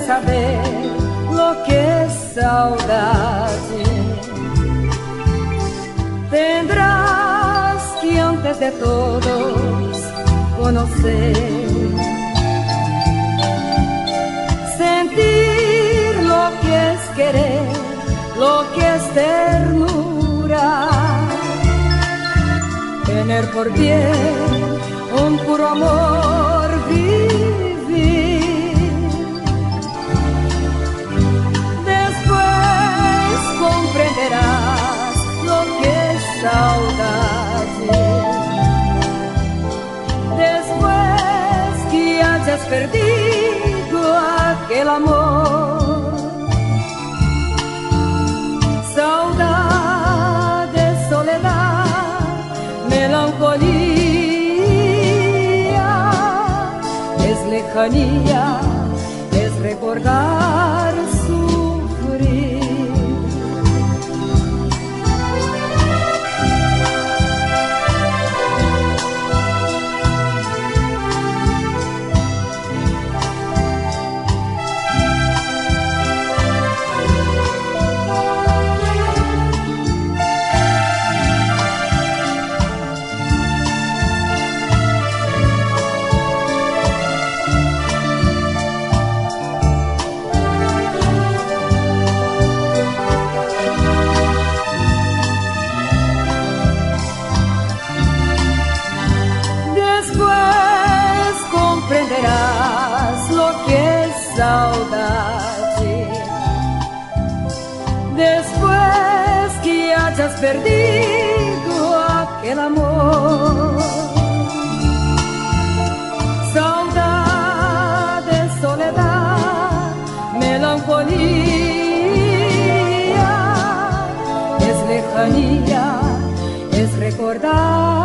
saber lo que es saudade. Tendrás que antes de todos conocer, sentir lo que es querer, lo que es ternura, tener por bien un puro amor vivir. Después comprenderás lo que es saudade. Después que hayas perdido aquel amor, saudade, soledad, melancolía, es lejanía, es recordar sufrir. Comprenderás lo que es saudade. Después que hayas perdido aquel amor, saudade, soledad, melancolía, es lejanía, es recordar